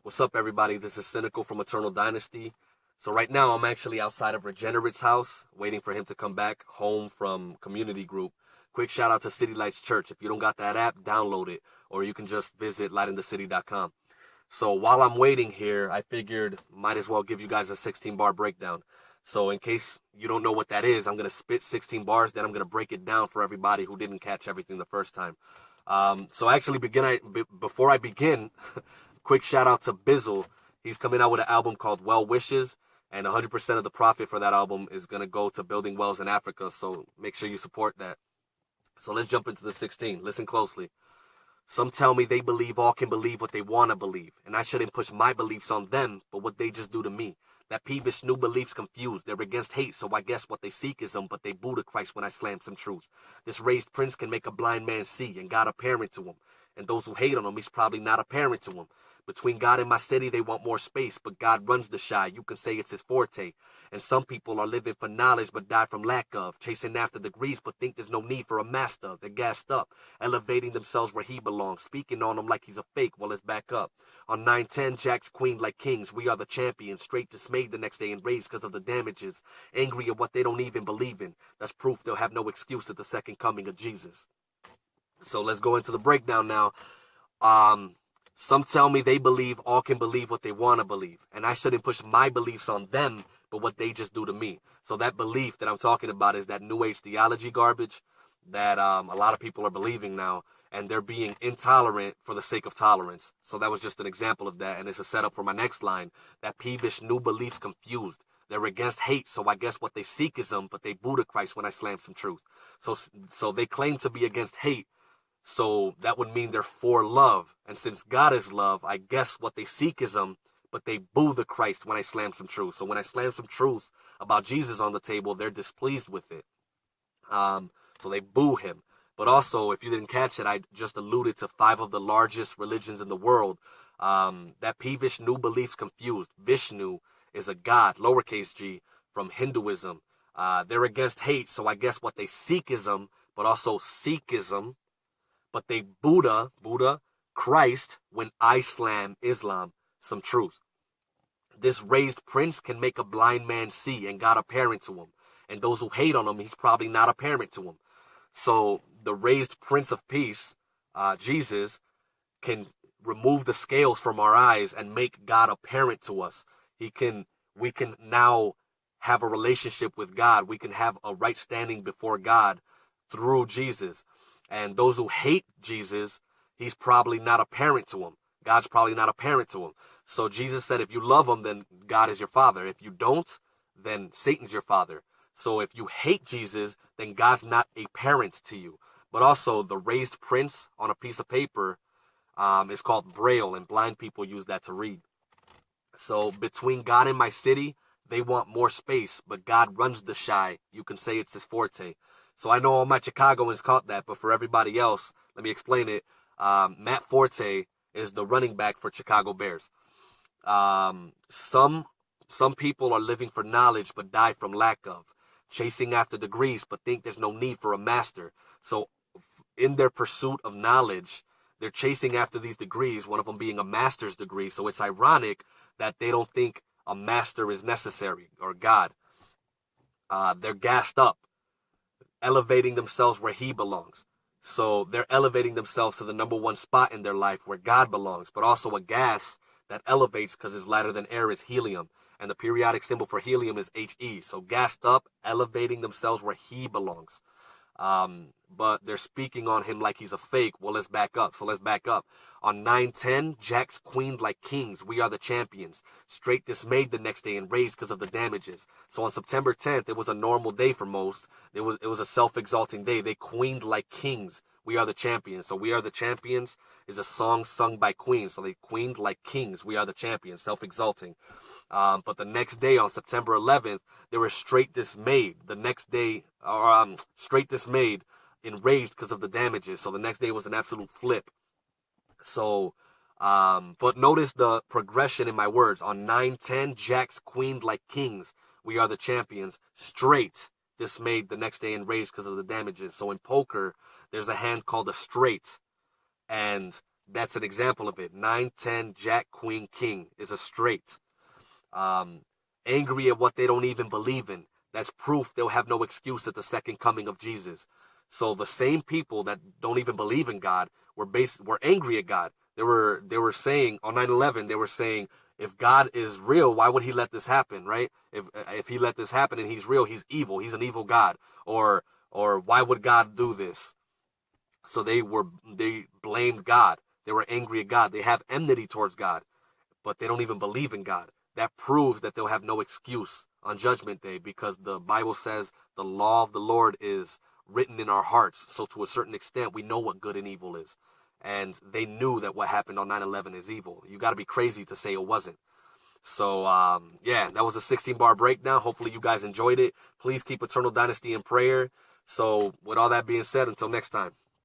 What's up, everybody? This is Sinikill from Eternal Dynasty. So right now, I'm actually outside of Regenerate's house, waiting for him to come back home from community group. Quick shout out to City Lights Church. If you don't got that app, download it, or you can just visit lightingthecity.com. So while I'm waiting here, I figured might as well give you guys a 16-bar breakdown. So in case you don't know what that is, I'm going to spit 16 bars, then I'm going to break it down for everybody who didn't catch everything the first time. Before I begin, quick shout out to Bizzle. He's coming out with an album called Well Wishes, and 100% of the profit for that album is going to go to building wells in Africa. So make sure you support that. So let's jump into the 16. Listen closely. Some tell me they believe all can believe what they want to believe, and I shouldn't push my beliefs on them, but what they just do to me. That peevish new beliefs confused. They're against hate, so I guess what they seek is but they boo to Christ when I slam some truth. This raised prince can make a blind man see, and God apparent to him. And those who hate on him, he's probably not apparent to him. Between God and my city, they want more space, but God runs the shy. You can say it's his forte. And some people are living for knowledge, but die from lack of. Chasing after degrees, but think there's no need for a master. They're gassed up, elevating themselves where he belongs. Speaking on him like he's a fake, well, let's back up. On 910, Jack's queened like kings. We are the champions. Straight dismayed the next day and raged because of the damages. Angry at what they don't even believe in. That's proof they'll have no excuse at the second coming of Jesus. So let's go into the breakdown now. Some tell me they believe all can believe what they want to believe, and I shouldn't push my beliefs on them, but what they just do to me. So that belief that I'm talking about is that New Age theology garbage that a lot of people are believing now, and they're being intolerant for the sake of tolerance. So that was just an example of that, and it's a setup for my next line. That peevish new beliefs confused. They're against hate, so I guess what they seek is but they boo to Christ when I slam some truth. So they claim to be against hate, so that would mean they're for love. And since God is love, I guess what they seek is but they boo the Christ when I slam some truth. So when I slam some truth about Jesus on the table, they're displeased with it. So they boo him. But also, if you didn't catch it, I just alluded to 5 of the largest religions in the world. That peevish new beliefs confused. Vishnu is a god, lowercase g, from Hinduism. They're against hate, so I guess what they seek is but also Sikhism. But they Buddha, Christ, when I slam Islam, some truth. This raised prince can make a blind man see, and God apparent to him. And those who hate on him, he's probably not apparent to him. So the raised Prince of Peace, Jesus, can remove the scales from our eyes and make God apparent to us. We can now have a relationship with God. We can have a right standing before God through Jesus. And those who hate Jesus, he's probably not apparent to them. God's probably not apparent to them. So Jesus said, if you love him, then God is your father. If you don't, then Satan's your father. So if you hate Jesus, then God's not a parent to you. But also, the raised prince on a piece of paper is called Braille, and blind people use that to read. So between God and my city, they want more space, but God runs the shy. You can say it's his forte. So I know all my Chicagoans caught that, but for everybody else, let me explain it. Matt Forte is the running back for Chicago Bears. Some people are living for knowledge but die from lack of. Chasing after degrees but think there's no need for a master. So in their pursuit of knowledge, they're chasing after these degrees, one of them being a master's degree. So it's ironic that they don't think a master is necessary or God. They're gassed up, elevating themselves where he belongs. So they're elevating themselves to the number one spot in their life where God belongs, but also a gas that elevates because it's lighter than air is helium. And the periodic symbol for helium is He. So gassed up, elevating themselves where he belongs. But they're speaking on him like he's a fake. Well, let's back up. So let's back up. On 910, Jack's queened like kings. We are the champions. Straight dismayed the next day and raised because of the damages. So on September 10th, it was a normal day for most. It was a self-exalting day. They queened like kings. We are the champions. So We Are the Champions is a song sung by queens. So they queened like kings. We are the champions, self-exalting. But the next day on September 11th, they were straight dismayed. The next day, straight dismayed, enraged because of the damages. So the next day was an absolute flip. So, but notice the progression in my words. On 910, Jacks queened like kings. We are the champions. Straight dismayed the next day enraged because of the damages. So in poker, there's a hand called a straight. And That's an example of it. 9, 10, Jack, Queen, King is a straight. Angry at what they don't even believe in. That's proof they'll have no excuse at the second coming of Jesus. So the same people that don't even believe in God were angry at God. They were saying on 9/11, they were saying, if God is real, why would he let this happen, right? If he let this happen and he's real, he's evil. He's an evil God. Or why would God do this? So they blamed God. They were angry at God. They have enmity towards God, but they don't even believe in God. That proves that they'll have no excuse on Judgment Day, because the Bible says the law of the Lord is written in our hearts. So to a certain extent, we know what good and evil is. And they knew that what happened on 9/11 is evil. You got to be crazy to say it wasn't. So, yeah, that was a 16-bar breakdown. Hopefully you guys enjoyed it. Please keep Eternal Dynasty in prayer. So with all that being said, until next time.